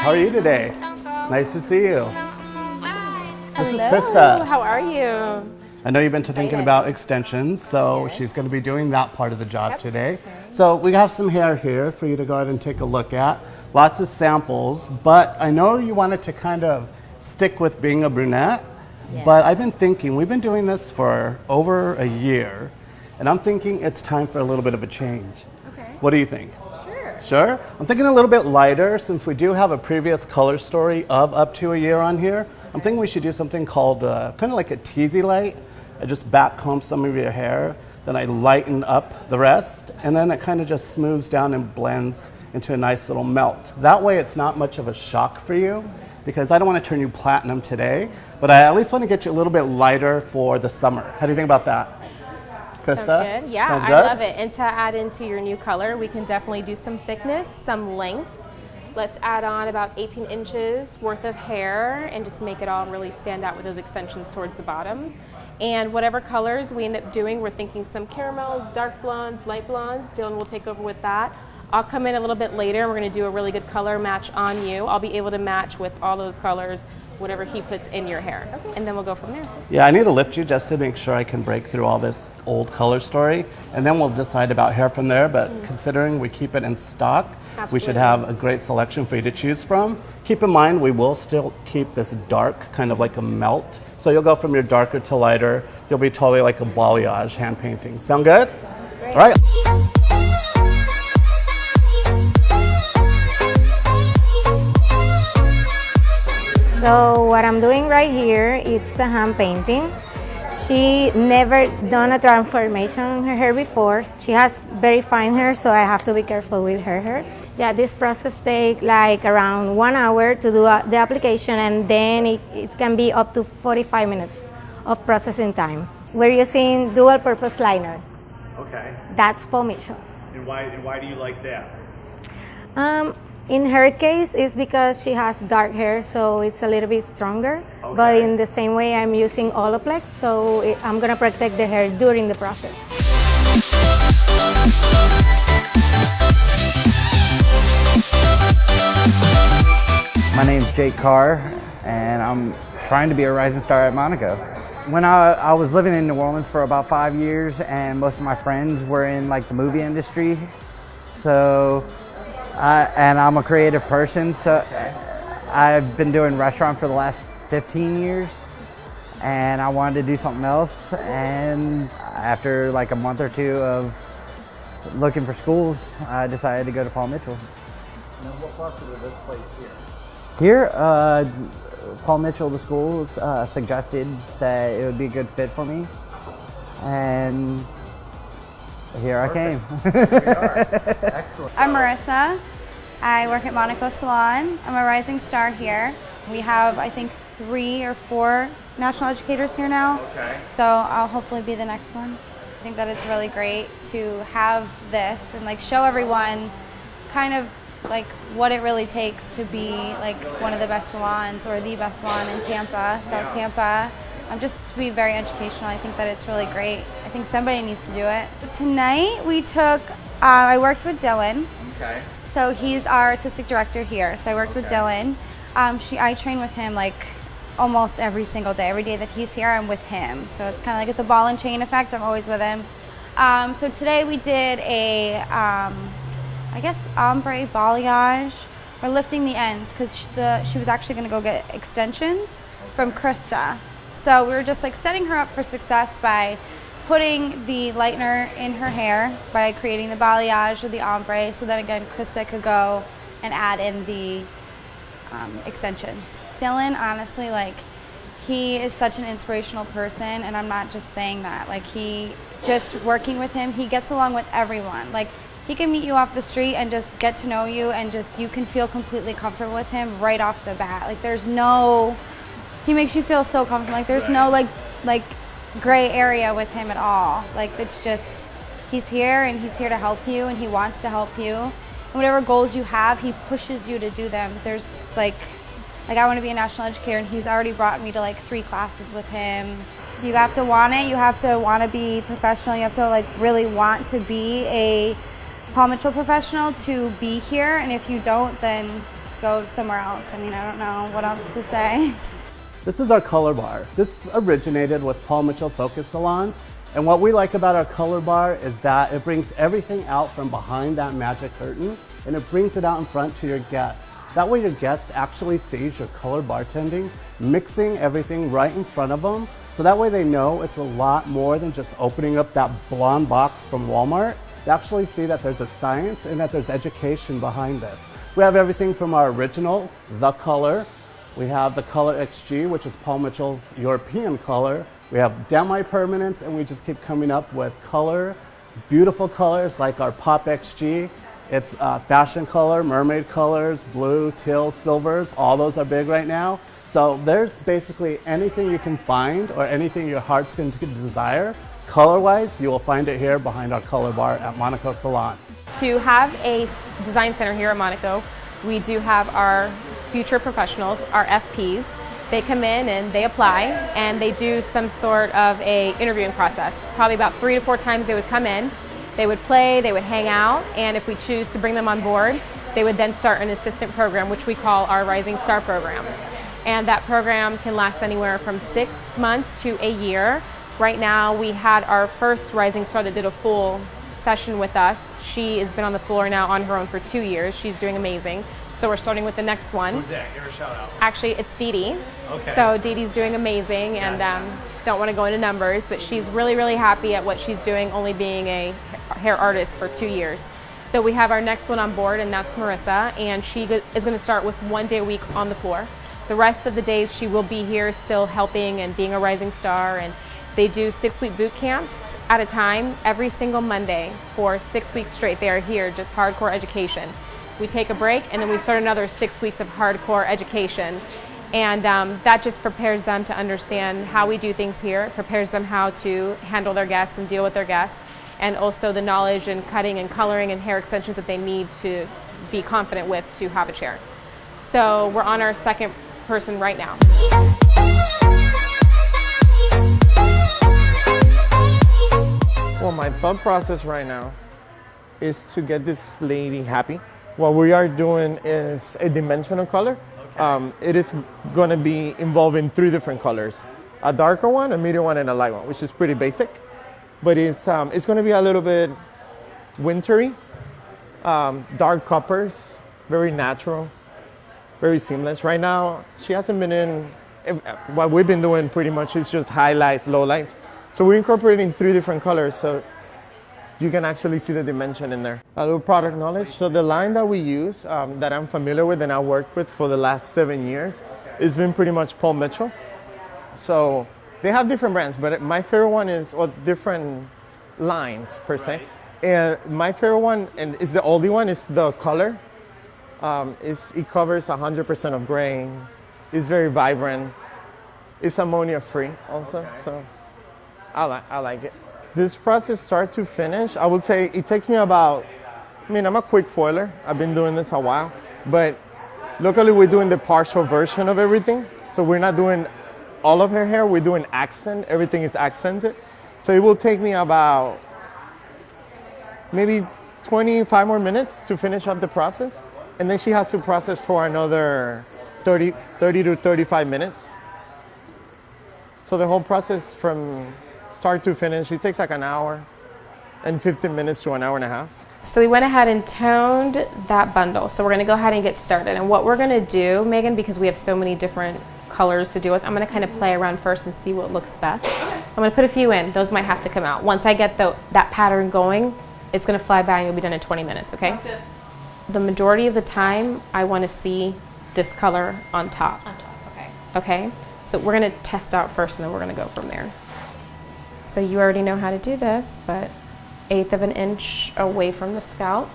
How are you today? Nice to see you. This is Hello. Krista. How are you? I know you've been thinking about extensions, so she's going to be doing that part of the job today. So we have some hair here for you to go ahead and take a look at. Lots of samples, but I know you wanted to kind of stick with being a brunette, but I've been thinking, we've been doing this for over a year, and I'm thinking it's time for a little bit of a change. Okay. What do you think? Sure. Sure? I'm thinking a little bit lighter since we do have a previous color story of up to a year on here. I'm thinking we should do something called kind of like a teasy light. I just back comb some of your hair, then I lighten up the rest, and then it kind of just smooths down and blends into a nice little melt. That way it's not much of a shock for you because I don't want to turn you platinum today, but I at least want to get you a little bit lighter for the summer. How do you think about that? Krista? Sounds good. Yeah, Sounds good? I love it. And to add into your new color, we can definitely do some thickness, some length. Let's add on about 18 inches worth of hair and just make it all really stand out with those extensions towards the bottom. And whatever colors we end up doing, we're thinking some caramels, dark blondes, light blondes. Dylan will take over with that. I'll come in a little bit later and we're going to do a really good color match on you. I'll be able to match with all those colors, whatever he puts in your hair. Okay. And then we'll go from there. Yeah, I need to lift you just to make sure I can break through all this old color story, and then we'll decide about hair from there. But considering we keep it in stock, we should have a great selection for you to choose from. Keep in mind, we will still keep this dark, kind of like a melt. So you'll go from your darker to lighter. You'll be totally like a balayage hand painting. Sound good? Sounds great. All right. So what I'm doing right here, it's a hand painting. She never done a transformation on her hair before. She has very fine hair, so I have to be careful with her hair. Yeah, this process takes like around 1 hour to do the application, and then it can be up to 45 minutes of processing time. We're using dual purpose liner. Okay. That's Paul Mitchell. And why do you like that? In her case, it's because she has dark hair, so it's a little bit stronger. Okay. But in the same way, I'm using Olaplex, so I'm gonna protect the hair during the process. My name's Jake Carr, and I'm trying to be a rising star at Monaco. When I was living in New Orleans for about 5 years, and most of my friends were in like the movie industry, so and I'm a creative person, so I've been doing restaurant for the last 15 years, and I wanted to do something else. And after like a month or two of looking for schools, I decided to go to Paul Mitchell. Now, what brought you to this place here? Here, Paul Mitchell, the school, suggested that it would be a good fit for me, and here I came. Excellent. I'm Marissa. I work at Monaco Salon. I'm a rising star here. We have, I think, 3 or 4 national educators here now. Okay. So I'll hopefully be the next one. I think that it's really great to have this and like show everyone kind of like what it really takes to be like one of the best salons or the best salon in Tampa, South Tampa. Just to be very educational. I think that it's really great. I think somebody needs to do it. Tonight we took, I worked with Dylan. Okay. So he's our artistic director here. So I worked with Dylan. I train with him like almost every single day. Every day that he's here, I'm with him. So it's kind of like it's a ball and chain effect. I'm always with him. So today we did a, I guess, ombre balayage. We're lifting the ends because she was actually going to go get extensions from Krista. So we were just like setting her up for success by putting the lightener in her hair, by creating the balayage of the ombre, so then again Krista could go and add in the extensions. Dylan, honestly, like he is such an inspirational person, and I'm not just saying that. Like just working with him, he gets along with everyone. Like he can meet you off the street and just get to know you, and just you can feel completely comfortable with him right off the bat. Like he makes you feel so comfortable. Like there's no like gray area with him at all. Like it's just, he's here and he's here to help you, and he wants to help you. And whatever goals you have, he pushes you to do them. There's like I want to be a national educator, and he's already brought me to like 3 classes with him. You have to want it. You have to want to be professional. You have to like really want to be a Paul Mitchell professional to be here. And if you don't, then go somewhere else. I mean, I don't know what else to say. This is our color bar. This originated with Paul Mitchell Focus Salons. And what we like about our color bar is that it brings everything out from behind that magic curtain and it brings it out in front to your guests. That way your guest actually sees your color bartending, mixing everything right in front of them. So that way they know it's a lot more than just opening up that blonde box from Walmart. They actually see that there's a science and that there's education behind this. We have everything from our original, the color. We have the Color XG, which is Paul Mitchell's European color. We have demi-permanents, and we just keep coming up with color, beautiful colors like our Pop XG. It's fashion color, mermaid colors, blue, teal, silvers. All those are big right now. So there's basically anything you can find or anything your heart's going to desire. Color-wise, you will find it here behind our color bar at Monaco Salon. To have a design center here at Monaco, we do have our future professionals, our FPs. They come in and they apply and they do some sort of a interviewing process. Probably about 3 to 4 times they would come in, they would play, they would hang out, and if we choose to bring them on board, they would then start an assistant program, which we call our Rising Star program. And that program can last anywhere from 6 months to a year. Right now we had our first Rising Star that did a full session with us. She has been on the floor now on her own for 2 years. She's doing amazing. So we're starting with the next one. Who's that? Give her a shout out. Actually, it's Dee Dee. Okay. So Dee Dee's doing amazing, and don't want to go into numbers, but she's really, really happy at what she's doing, only being a hair artist for 2 years. So we have our next one on board, and that's Marissa, and she is going to start with 1 day a week on the floor. The rest of the days she will be here still helping and being a rising star, and they do 6-week boot camps at a time every single Monday for 6 weeks straight. They are here, just hardcore education. We take a break and then we start another 6 weeks of hardcore education. And that just prepares them to understand how we do things here. It prepares them how to handle their guests and deal with their guests. And also the knowledge in cutting and coloring and hair extensions that they need to be confident with to have a chair. So we're on our second person right now. Well, my thought process right now is to get this lady happy. What we are doing is a dimensional color. It is going to be involving 3 different colors. A darker one, a medium one, and a light one, which is pretty basic. But it's going to be a little bit wintry, dark coppers, very natural, very seamless. Right now, she hasn't been in, what we've been doing pretty much is just highlights, lowlights. So we're incorporating 3 different colors. So you can actually see the dimension in there. A little product knowledge. So the line that we use, that I'm familiar with and I worked with for the last 7 years, has been pretty much Paul Mitchell. So they have different brands, but my favorite one is, or different lines per se. And my favorite one, and is the oldie one, is the color. It covers 100% of grain. It's very vibrant. It's ammonia free also, so I like it. This process start to finish, I would say it takes me about, I'm a quick foiler. I've been doing this a while, but locally we're doing the partial version of everything. So we're not doing all of her hair, we're doing accent, everything is accented. So it will take me about maybe 25 more minutes to finish up the process. And then she has to process for another 30 to 35 minutes. So the whole process from start to finish, it takes like an hour and 15 minutes to an hour and a half. So we went ahead and toned that bundle. So we're going to go ahead and get started. And what we're going to do, Megan, because we have so many different colors to deal with, I'm going to kind of play around first and see what looks best. I'm going to put a few in. Those might have to come out. Once I get that pattern going, it's going to fly by and you'll be done in 20 minutes, okay? That's good. The majority of the time, I want to see this color on top. On top, okay. Okay? So we're going to test out first and then we're going to go from there. So you already know how to do this, but 1/8 of an inch away from the scalp.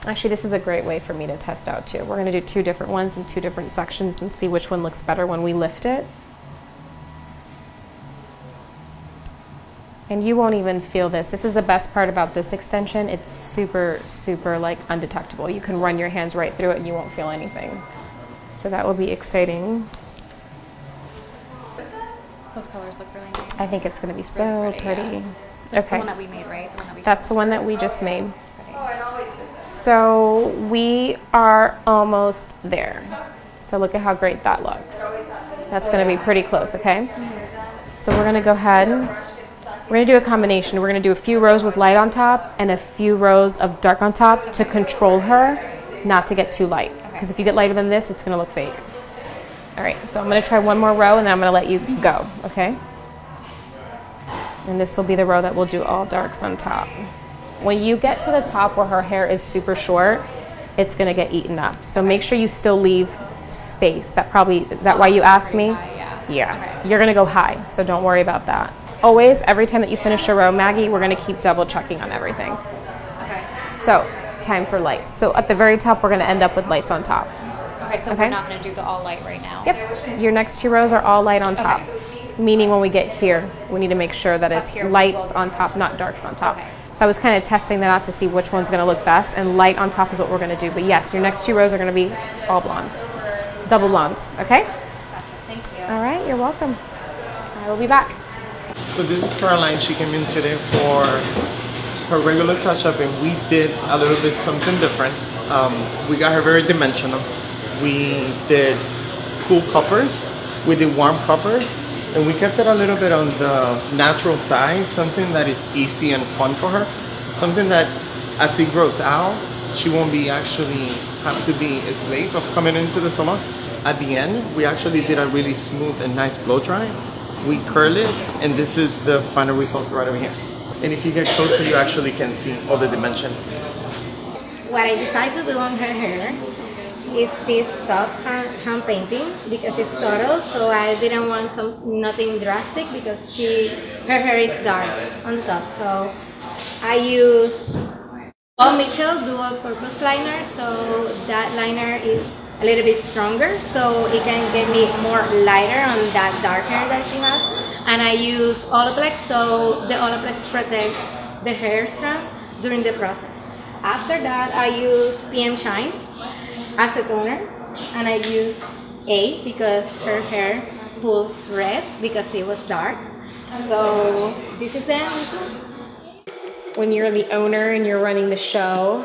Actually, this is a great way for me to test out too. We're going to do 2 different ones in 2 different sections and see which one looks better when we lift it. And you won't even feel this. This is the best part about this extension. It's super, super like undetectable. You can run your hands right through it and you won't feel anything. So that will be exciting. Those colors look really nice. I think it's going to be so pretty. Yeah. That's the one that we made, right? That's the one that we just made. So we are almost there. So look at how great that looks. That's going to be pretty close, okay? So we're going to go ahead. We're going to do a combination. We're going to do a few rows with light on top and a few rows of dark on top to control her not to get too light. Because if you get lighter than this, it's going to look fake. All right, so I'm going to try one more row and then I'm going to let you go, okay? And this will be the row that we'll do all darks on top. When you get to the top where her hair is super short, it's going to get eaten up. So make sure you still leave space. Is that why you asked me? Yeah. Okay. You're going to go high, so don't worry about that. Always, every time that you finish a row, Maggie, we're going to keep double checking on everything. Okay. So, time for lights. So at the very top, we're going to end up with lights on top. Okay, so we're not going to do the all light right now. Yep. Your next 2 rows are all light on top. Okay. Meaning when we get here, we need to make sure that it's lights on top, not darks on top. Okay. So I was kind of testing that out to see which one's going to look best, and light on top is what we're going to do. But yes, your next 2 rows are going to be all blondes. Double blondes, okay? Thank you. All right, you're welcome. I will be back. So this is Caroline. She came in today for her regular touch-up, and we did a little bit something different. We got her very dimensional. We did cool cuppers, we did warm cuppers, and we kept it a little bit on the natural side, something that is easy and fun for her. Something that as it grows out, she won't be actually have to be a slave of coming into the salon. At the end, we actually did a really smooth and nice blow dry. We curl it, and this is the final result right over here. And if you get closer, you actually can see all the dimension. What I decided to do on her hair is this soft hand painting because it's subtle, so I didn't want nothing drastic because her hair is dark on the top. So I use Paul Mitchell dual purpose liner, so that liner is a little bit stronger, so it can get me more lighter on that dark hair that she has. And I use Olaplex, so the Olaplex protect the hair strand during the process. After that, I use PM Shines as a toner, and I use A because her hair pulls red because it was dark. So this is the end result. When you're the owner and you're running the show,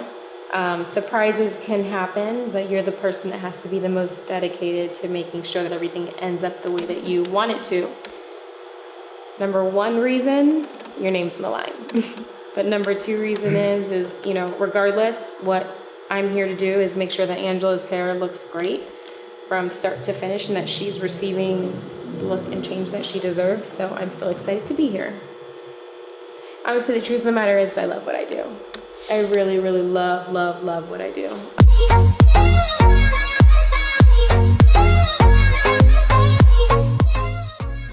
surprises can happen, but you're the person that has to be the most dedicated to making sure that everything ends up the way that you want it to. Number 1 reason, your name's on the line. But number 2 reason is, regardless, what I'm here to do is make sure that Angela's hair looks great from start to finish and that she's receiving the look and change that she deserves. So I'm still excited to be here. Honestly, the truth of the matter is I love what I do. I really, really love what I do.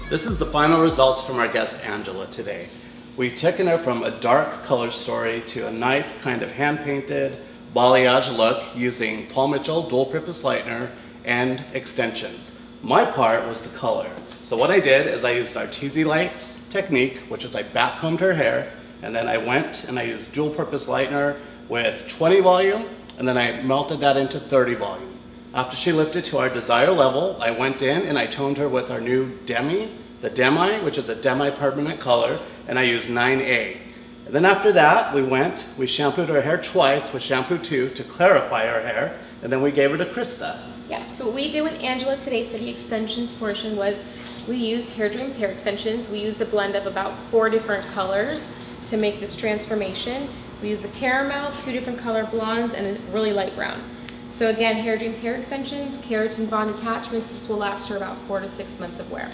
This is the final results from our guest Angela today. We've taken her from a dark color story to a nice kind of hand-painted balayage look using Paul Mitchell dual purpose lightener and extensions. My part was the color. So what I did is I used our TZ light technique, which is I backcombed her hair, and then I went and I used dual purpose lightener with 20 volume, and then I melted that into 30 volume. After she lifted to our desired level, I went in and I toned her with our new the Demi, which is a demi-permanent color, and I used 9A. And then after that, we shampooed her hair twice with shampoo 2 to clarify her hair, and then we gave her to Krista. Yeah, so what we did with Angela today for the extensions portion was we used Hair Dreams hair extensions. We used a blend of about 4 different colors to make this transformation. We used a caramel, 2 different color blondes, and a really light brown. So again, Hair Dreams hair extensions, keratin bond attachments. This will last her about 4 to 6 months of wear.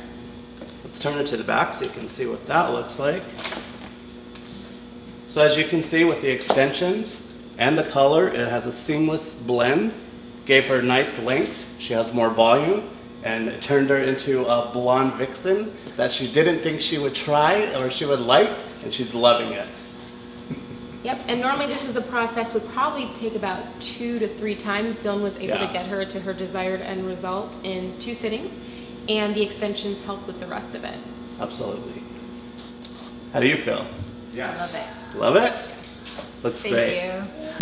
Let's turn it to the back so you can see what that looks like. So as you can see with the extensions and the color, it has a seamless blend. Gave her nice length, she has more volume, and it turned her into a blonde vixen that she didn't think she would try or she would like, and she's loving it. Yep, and normally this is a process would probably take about 2 to 3 times. Dylan was able to get her to her desired end result in 2 sittings, and the extensions helped with the rest of it. Absolutely. How do you feel? Yes. I love it. Love it? Looks Thank great. you.